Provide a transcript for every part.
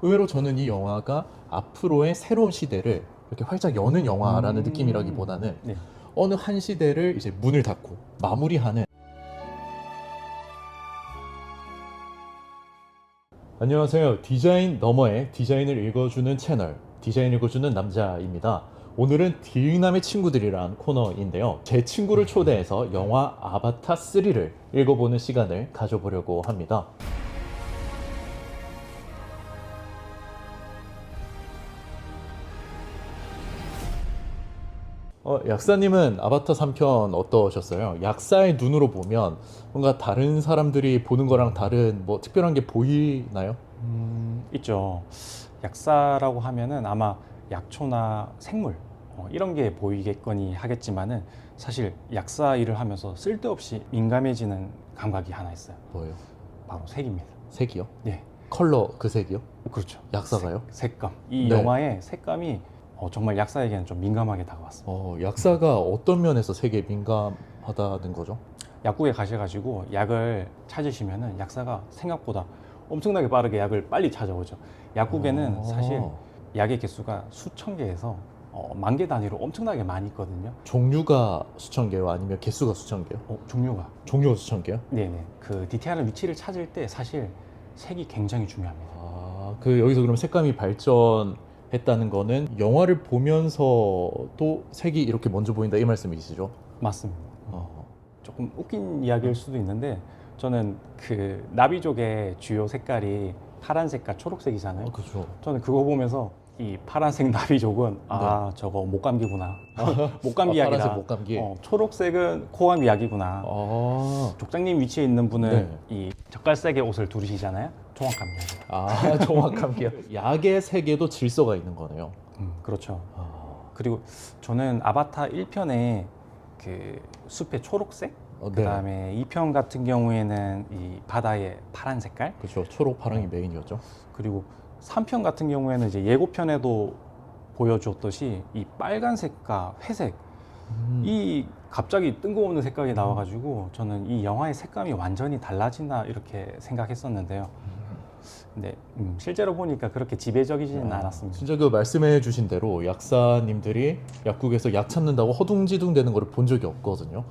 의외로 저는 이 영화가 앞으로의 새로운 시대를 이렇게 활짝 여는 영화라는 느낌이라기보다는 네. 어느 한 시대를 이제 문을 닫고 마무리하는. 안녕하세요. 디자인 너머의 디자인을 읽어주는 채널 디자인 읽어주는 남자입니다. 오늘은 딜남의 친구들이란 코너인데요. 제 친구를 초대해서 영화 아바타 3를 읽어보는 시간을 가져보려고 합니다. 약사님은 아바타 3편 어떠셨어요? 약사의 눈으로 보면 뭔가 다른 사람들이 보는 거랑 다른 뭐 특별한 게 보이나요? 있죠. 약사라고 하면은 아마 약초나 생물 이런 게 보이겠거니 하겠지만은 사실 약사 일을 하면서 쓸데없이 민감해지는 감각이 하나 있어요. 뭐예요? 바로 색입니다. 색이요? 네, 컬러 그 색이요? 그렇죠. 약사가요? 색감. 이 네. 영화의 색감이 정말 약사에게는 좀 민감하게 다가왔어요. 약사가 어떤 면에서 색에 민감하다는 거죠? 약국에 가셔가지고 약을 찾으시면은 약사가 생각보다 엄청나게 빠르게 약을 빨리 찾아오죠. 약국에는 사실 약의 개수가 수천 개에서 만 개 단위로 엄청나게 많이 있거든요. 종류가 수천 개요? 아니면 개수가 수천 개요? 종류가. 종류가 수천 개요? 네네. 그 디테일한 위치를 찾을 때 사실 색이 굉장히 중요합니다. 그 여기서 그럼 색감이 발전했다는 거는 영화를 보면서도 색이 이렇게 먼저 보인다 이 말씀이시죠? 맞습니다. 어. 조금 웃긴 이야기일 수도 있는데 저는 그 나비족의 주요 색깔이 파란색과 초록색이잖아요. 그렇죠. 저는 그거 보면서 이 파란색 나비족은 저거 목감기구나. 목감기 약이다. 파란색 목감기. 초록색은 코감기 약이구나. 족장님 위치에 있는 분은 네. 이 젓갈색의 옷을 두르시잖아요. 종합감기 약이다. 정확함기요. 약의 색에도 질서가 있는 거네요. 그렇죠. 그리고 저는 아바타 1편에 그 숲의 초록색, 네. 그다음에 2편 같은 경우에는 이 바다의 파란 색깔, 그렇죠. 초록 파랑이 메인이었죠. 그리고 3편 같은 경우에는 이제 예고편에도 보여주었듯이 이 빨간색과 회색 이 갑자기 뜬금없는 색깔이 나와가지고 저는 이 영화의 색감이 완전히 달라진다 이렇게 생각했었는데요. 근데 실제로 보니까 그렇게 지배적이지는 않았습니다. 진짜 그 말씀해 주신 대로 약사님들이 약국에서 약 찾는다고 허둥지둥 되는 거를 본 적이 없거든요.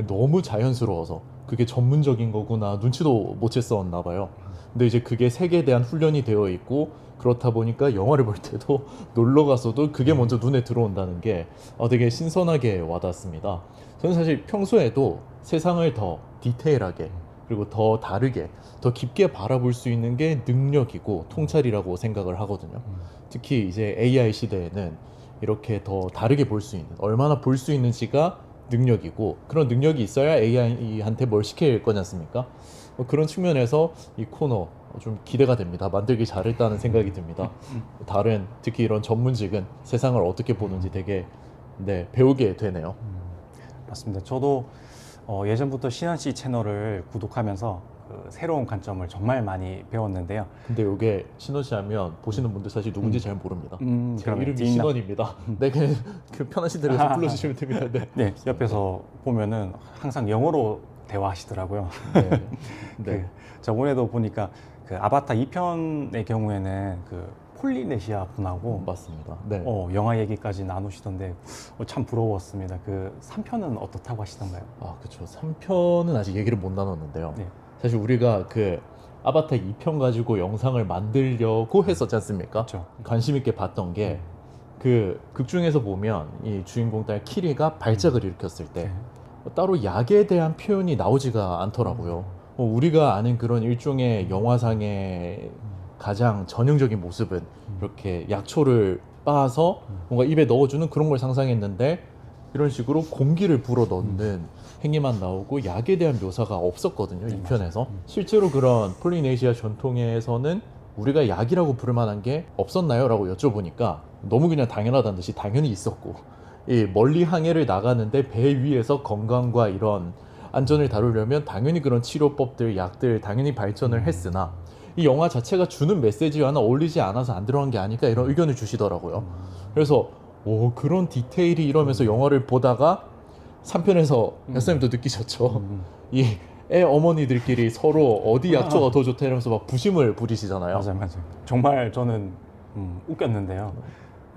너무 자연스러워서 그게 전문적인 거구나 눈치도 못 챘었나 봐요. 근데 이제 그게 색에 대한 훈련이 되어 있고 그렇다 보니까 영화를 볼 때도 놀러 가서도 그게 먼저 눈에 들어온다는 게 되게 신선하게 와닿습니다. 저는 사실 평소에도 세상을 더 디테일하게 그리고 더 다르게 더 깊게 바라볼 수 있는 게 능력이고 통찰이라고 생각을 하거든요. 특히 이제 AI 시대에는 이렇게 더 다르게 볼 수 있는, 얼마나 볼 수 있는지가 능력이고 그런 능력이 있어야 AI한테 뭘 시킬 거지 않습니까? 그런 측면에서 이 코너 좀 기대가 됩니다. 만들기 잘했다는 생각이 듭니다. 다른 특히 이런 전문직은 세상을 어떻게 보는지 되게 배우게 되네요. 맞습니다. 저도 예전부터 신한 씨 채널을 구독하면서 그 새로운 관점을 정말 많이 배웠는데요. 근데 이게 신원 씨 하면 보시는 분들 사실 누군지 잘 모릅니다. 제 그러면 이름이 뒷남. 신원입니다. 네, 그 편하신 대로 해서 불러주시면 됩니다. 네. 네, 옆에서 보면은 항상 영어로 대화하시더라고요. 네. 저번에도 보니까 그 아바타 2편의 경우에는 그 폴리네시아 분하고 맞습니다. 네. 영화 얘기까지 나누시던데 참 부러웠습니다. 그 3편은 어떻다고 하시던가요? 그렇죠. 3편은 아직 얘기를 못 나눴는데요. 네. 사실 우리가 그 아바타 2편 가지고 영상을 만들려고 했었지 않습니까? 그렇죠. 관심 있게 봤던 게 그 극 중에서 보면 이 주인공 딸 키리가 발작을 일으켰을 때 따로 약에 대한 표현이 나오지가 않더라고요. 우리가 아는 그런 일종의 영화상의 가장 전형적인 모습은 이렇게 약초를 빻아서 뭔가 입에 넣어주는 그런 걸 상상했는데 이런 식으로 공기를 불어 넣는 행위만 나오고 약에 대한 묘사가 없었거든요. 이 편에서. 실제로 그런 폴리네시아 전통에서는 우리가 약이라고 부를 만한 게 없었나요? 라고 여쭤보니까 너무 그냥 당연하다는 듯이 당연히 있었고 이 멀리 항해를 나가는데 배 위에서 건강과 이런 안전을 다루려면 당연히 그런 치료법들, 약들 당연히 발전을 했으나 이 영화 자체가 주는 메시지와는 어울리지 않아서 안 들어간 게 아닐까 이런 의견을 주시더라고요. 그래서 그런 디테일이 이러면서 영화를 보다가 3편에서 약사님도 느끼셨죠. 이 애 어머니들끼리 서로 어디 약초가 더 좋다 이러면서 막 부심을 부리시잖아요. 맞아요. 정말 저는 웃겼는데요.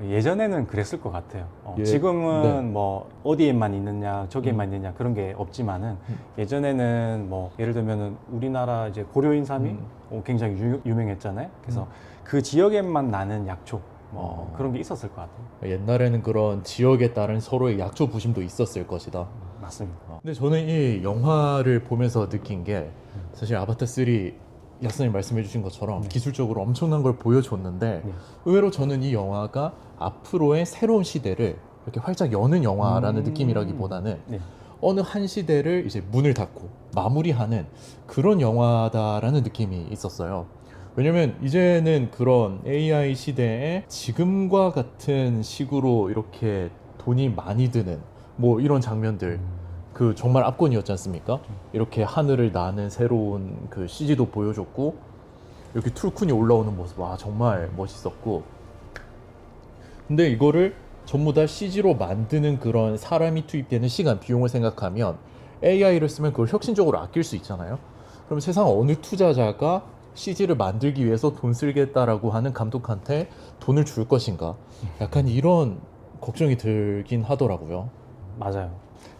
예전에는 그랬을 것 같아요. 예, 지금은 네. 뭐 어디에만 있느냐 저기에만 있느냐 그런 게 없지만은 예전에는 뭐 예를 들면은 우리나라 이제 고려인삼이 굉장히 유명했잖아요. 그래서 그 지역에만 나는 약초 뭐 그런 게 있었을 것 같아요. 옛날에는 그런 지역에 따른 서로의 약초 부심도 있었을 것이다. 맞습니다. 근데 저는 이 영화를 보면서 느낀 게 사실 아바타 3 약사님 말씀해주신 것처럼 네. 기술적으로 엄청난 걸 보여줬는데 네. 의외로 저는 이 영화가 앞으로의 새로운 시대를 이렇게 활짝 여는 영화라는 느낌이라기보다는 네. 어느 한 시대를 이제 문을 닫고 마무리하는 그런 영화다라는 느낌이 있었어요. 왜냐면 이제는 그런 AI 시대에 지금과 같은 식으로 이렇게 돈이 많이 드는 뭐 이런 장면들 그 정말 압권이었지 않습니까? 이렇게 하늘을 나는 새로운 그 CG도 보여줬고 이렇게 툴쿤이 올라오는 모습 와 정말 멋있었고 근데 이거를 전부 다 CG로 만드는 그런 사람이 투입되는 시간 비용을 생각하면 AI를 쓰면 그걸 혁신적으로 아낄 수 있잖아요. 그럼 세상 어느 투자자가 CG를 만들기 위해서 돈 쓰겠다라고 하는 감독한테 돈을 줄 것인가? 약간 이런 걱정이 들긴 하더라고요. 맞아요.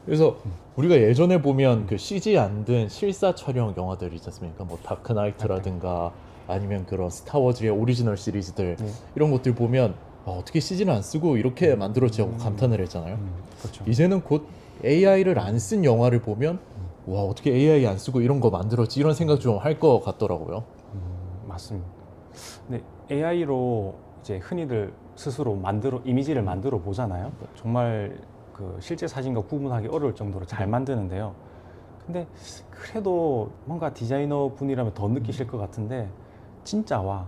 그래서 우리가 예전에 보면 그 CG 안 든 실사 촬영 영화들 있지 않습니까? 뭐 다크나이트라든가 아니면 그런 스타워즈의 오리지널 시리즈들 이런 것들 보면 어떻게 CG를 안 쓰고 이렇게 만들었지 하고 감탄을 했잖아요. 그렇죠. 이제는 곧 AI를 안 쓴 영화를 보면 와 어떻게 AI 안 쓰고 이런 거 만들었지 이런 생각 좀 할 것 같더라고요. 맞습니다. 근데 AI로 이제 흔히들 스스로 이미지를 만들어 보잖아요. 정말 그 실제 사진과 구분하기 어려울 정도로 잘 만드는데요. 근데 그래도 뭔가 디자이너 분이라면 더 느끼실 것 같은데 진짜와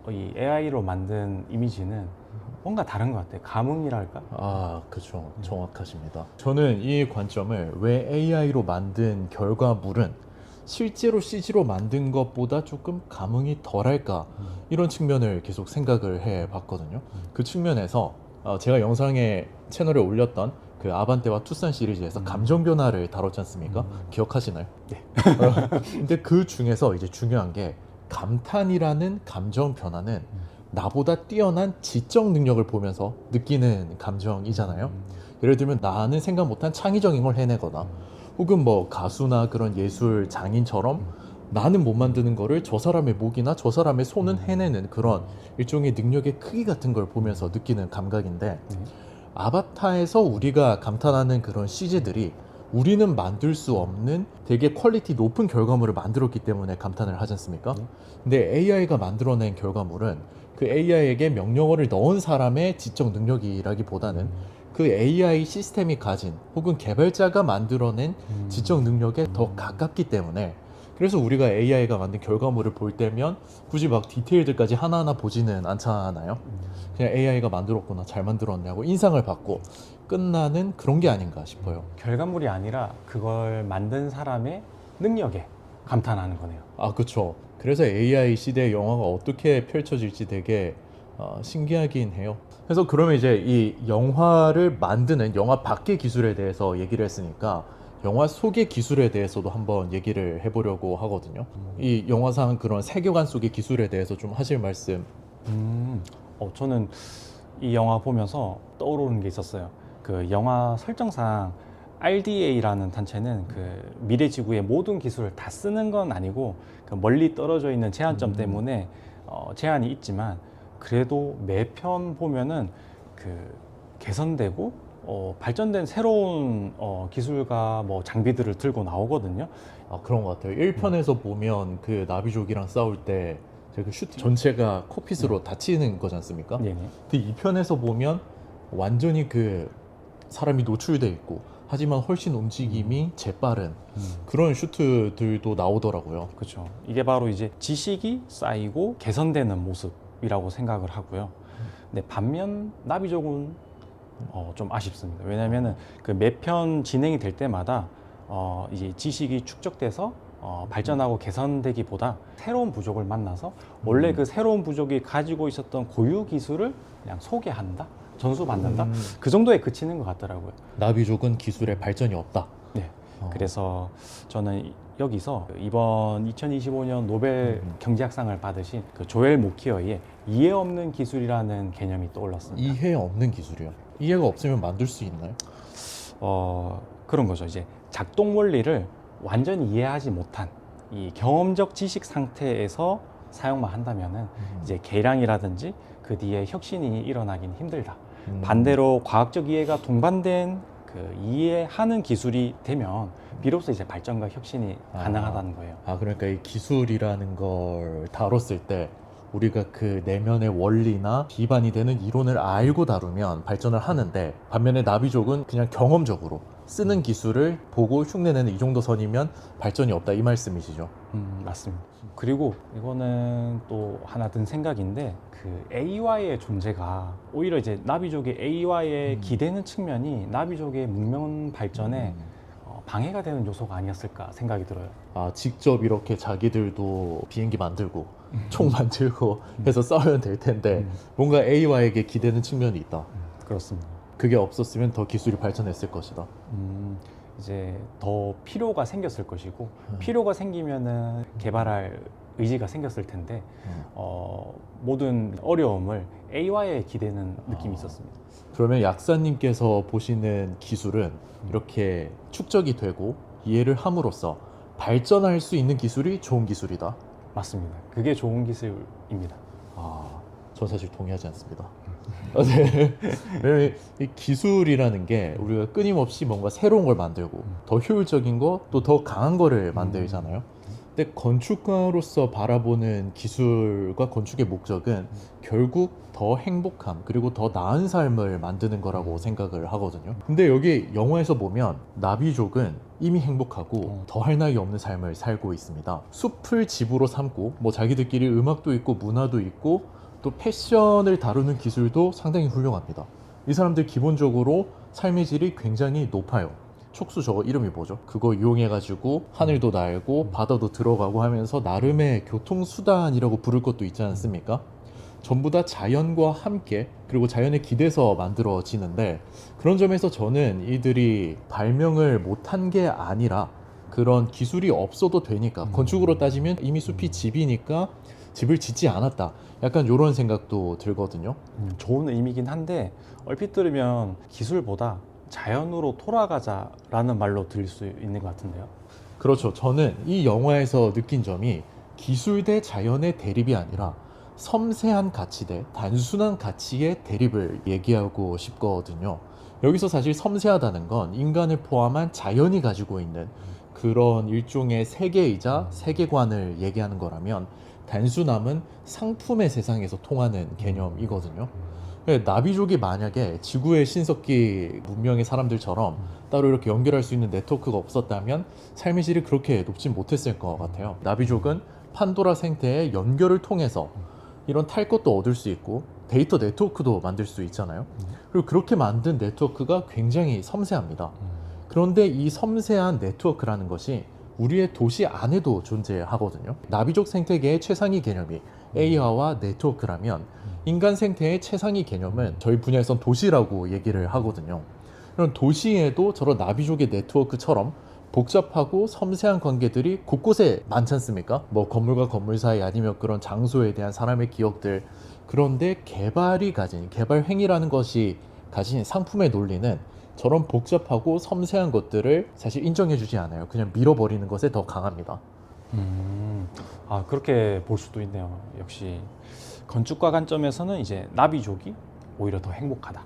이 AI로 만든 이미지는 뭔가 다른 것 같아요. 감흥이랄까? 아, 그렇죠. 정확하십니다. 저는 이 관점을 왜 AI로 만든 결과물은 실제로 CG로 만든 것보다 조금 감흥이 덜할까 이런 측면을 계속 생각을 해봤거든요. 그 측면에서 제가 영상에 채널에 올렸던 그 아반떼와 투싼 시리즈에서 감정 변화를 다뤘지 않습니까? 기억하시나요? 네. 근데 그 중에서 이제 중요한 게 감탄이라는 감정 변화는 나보다 뛰어난 지적 능력을 보면서 느끼는 감정이잖아요. 예를 들면 나는 생각 못한 창의적인 걸 해내거나 혹은 뭐 가수나 그런 예술 장인처럼 나는 못 만드는 거를 저 사람의 목이나 저 사람의 손은 해내는 그런 일종의 능력의 크기 같은 걸 보면서 느끼는 감각인데 아바타에서 우리가 감탄하는 그런 CG들이 우리는 만들 수 없는 되게 퀄리티 높은 결과물을 만들었기 때문에 감탄을 하지 않습니까? 근데 AI가 만들어낸 결과물은 그 AI에게 명령어를 넣은 사람의 지적 능력이라기보다는 그 AI 시스템이 가진 혹은 개발자가 만들어낸 지적 능력에 더 가깝기 때문에 그래서 우리가 AI가 만든 결과물을 볼 때면 굳이 막 디테일들까지 하나하나 보지는 않잖아요. 그냥 AI가 만들었구나 잘 만들었냐고 인상을 받고 끝나는 그런 게 아닌가 싶어요. 결과물이 아니라 그걸 만든 사람의 능력에 감탄하는 거네요. 아, 그쵸. 그래서 AI 시대의 영화가 어떻게 펼쳐질지 되게 신기하긴 해요. 그래서 그러면 이제 이 영화를 만드는 영화 밖의 기술에 대해서 얘기를 했으니까 영화 속의 기술에 대해서도 한번 얘기를 해보려고 하거든요. 이 영화상 그런 세계관 속의 기술에 대해서 좀 하실 말씀. 저는 이 영화 보면서 떠오르는 게 있었어요. 그 영화 설정상 RDA라는 단체는 그 미래 지구의 모든 기술을 다 쓰는 건 아니고 그 멀리 떨어져 있는 제한점 때문에 제한이 있지만 그래도 매 편 보면은 그 개선되고 발전된 새로운 기술과 뭐 장비들을 들고 나오거든요. 아, 그런 것 같아요. 1편에서 보면 그 나비족이랑 싸울 때 그 슈트 전체가 콕핏으로 다치는 거지 않습니까? 네네. 근데 2편에서 보면 완전히 그 사람이 노출돼 있고 하지만 훨씬 움직임이 재빠른 그런 슈트들도 나오더라고요. 그렇죠. 이게 바로 이제 지식이 쌓이고 개선되는 모습이라고 생각을 하고요. 근데 반면 나비족은 좀 아쉽습니다. 왜냐하면은 그 매 편 진행이 될 때마다 이제 지식이 축적돼서 발전하고 개선되기보다 새로운 부족을 만나서 원래 그 새로운 부족이 가지고 있었던 고유 기술을 그냥 소개한다, 전수받는다 그 정도에 그치는 것 같더라고요. 나비족은 기술에 발전이 없다. 네. 그래서 저는 여기서 이번 2025년 노벨 경제학상을 받으신 그 조엘 모키어의 이해 없는 기술이라는 개념이 떠올랐습니다. 이해 없는 기술이요. 이해가 없으면 만들 수 있나요? 그런 거죠. 이제 작동 원리를 완전히 이해하지 못한 이 경험적 지식 상태에서 사용만 한다면은 이제 개량이라든지 그 뒤에 혁신이 일어나긴 힘들다. 반대로 과학적 이해가 동반된 그 이해하는 기술이 되면 비로소 이제 발전과 혁신이 가능하다는 거예요. 그러니까 이 기술이라는 걸 다뤘을 때 우리가 그 내면의 원리나 기반이 되는 이론을 알고 다루면 발전을 하는데, 반면에 나비족은 그냥 경험적으로 쓰는 기술을 보고 흉내내는 이 정도 선이면 발전이 없다, 이 말씀이시죠? 맞습니다. 그리고 이거는 또 하나 든 생각인데, 그 AI의 존재가 오히려 이제 나비족의 AI에 기대는 측면이 나비족의 문명 발전에 방해가 되는 요소가 아니었을까 생각이 들어요. 직접 이렇게 자기들도 비행기 만들고 총 만들고 해서 싸우면 될 텐데 뭔가 AI에게 기대는 측면이 있다. 그렇습니다. 그게 없었으면 더 기술이 발전했을 것이다. 이제 더 필요가 생겼을 것이고, 필요가 생기면은 개발할 의지가 생겼을 텐데 모든 어려움을 AI에 기대는 느낌이 있었습니다. 그러면 약사님께서 보시는 기술은 이렇게 축적이 되고 이해를 함으로써 발전할 수 있는 기술이 좋은 기술이다. 맞습니다. 그게 좋은 기술입니다. 전 사실 동의하지 않습니다. 네. 왜냐면 이 기술이라는 게 우리가 끊임없이 뭔가 새로운 걸 만들고 더 효율적인 거, 또 더 강한 거를 만들잖아요. 근데 건축가로서 바라보는 기술과 건축의 목적은 결국 더 행복함, 그리고 더 나은 삶을 만드는 거라고 생각을 하거든요. 근데 여기 영화에서 보면 나비족은 이미 행복하고 더할 나위 없는 삶을 살고 있습니다. 숲을 집으로 삼고 뭐 자기들끼리 음악도 있고 문화도 있고 또 패션을 다루는 기술도 상당히 훌륭합니다. 이 사람들 기본적으로 삶의 질이 굉장히 높아요. 촉수, 저거 이름이 뭐죠? 그거 이용해가지고 하늘도 날고 바다도 들어가고 하면서 나름의 교통수단이라고 부를 것도 있지 않습니까? 전부 다 자연과 함께, 그리고 자연에 기대서 만들어지는데, 그런 점에서 저는 이들이 발명을 못한 게 아니라 그런 기술이 없어도 되니까, 건축으로 따지면 이미 숲이 집이니까 집을 짓지 않았다, 약간 이런 생각도 들거든요. 좋은 의미긴 한데, 얼핏 들으면 기술보다 자연으로 돌아가자라는 말로 들릴 수 있는 것 같은데요. 그렇죠. 저는 이 영화에서 느낀 점이 기술 대 자연의 대립이 아니라 섬세한 가치 대 단순한 가치의 대립을 얘기하고 싶거든요. 여기서 사실 섬세하다는 건 인간을 포함한 자연이 가지고 있는 그런 일종의 세계이자 세계관을 얘기하는 거라면, 단순함은 상품의 세상에서 통하는 개념이거든요. 나비족이 만약에 지구의 신석기 문명의 사람들처럼 따로 이렇게 연결할 수 있는 네트워크가 없었다면 삶의 질이 그렇게 높진 못했을 것 같아요. 나비족은 판도라 생태의 연결을 통해서 이런 탈 것도 얻을 수 있고 데이터 네트워크도 만들 수 있잖아요. 그리고 그렇게 만든 네트워크가 굉장히 섬세합니다. 그런데 이 섬세한 네트워크라는 것이 우리의 도시 안에도 존재하거든요. 나비족 생태계의 최상위 개념이 AI와 네트워크라면 인간 생태의 최상위 개념은 저희 분야에선 도시라고 얘기를 하거든요. 그럼 도시에도 저런 나비족의 네트워크처럼 복잡하고 섬세한 관계들이 곳곳에 많지 않습니까? 뭐 건물과 건물 사이, 아니면 그런 장소에 대한 사람의 기억들. 그런데 개발 행위라는 것이 가진 상품의 논리는 저런 복잡하고 섬세한 것들을 사실 인정해주지 않아요. 그냥 밀어버리는 것에 더 강합니다. 그렇게 볼 수도 있네요. 역시 건축가 관점에서는 이제 나비족이 오히려 더 행복하다.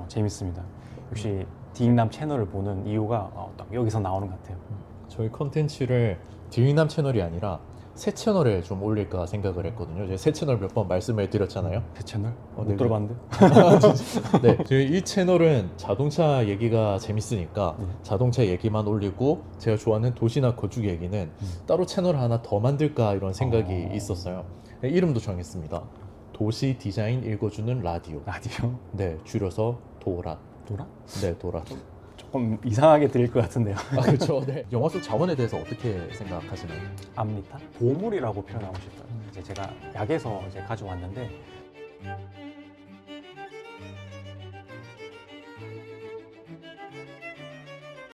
재밌습니다. 역시 디익남 채널을 보는 이유가 딱 여기서 나오는 것 같아요. 저희 컨텐츠를 디익남 채널이 아니라 새 채널에 좀 올릴까 생각을 했거든요. 제가 새 채널 몇 번 말씀을 드렸잖아요. 새 채널? 못 네. 들어봤는데? 네, 저희 이 채널은 자동차 얘기가 재밌으니까 자동차 얘기만 올리고, 제가 좋아하는 도시나 건축 얘기는 따로 채널 하나 더 만들까 이런 생각이 있었어요. 네, 이름도 정했습니다. 도시 디자인 읽어주는 라디오. 라디오? 네, 줄여서 도랏. 도라? 네, 도랏. 조금 이상하게 들릴 것 같은데요. 그렇죠. 네. 영화 속 자원에 대해서 어떻게 생각하시나요? 암리타? 보물이라고 표현하고 싶어요. 이제 제가 약에서 이제 가져왔는데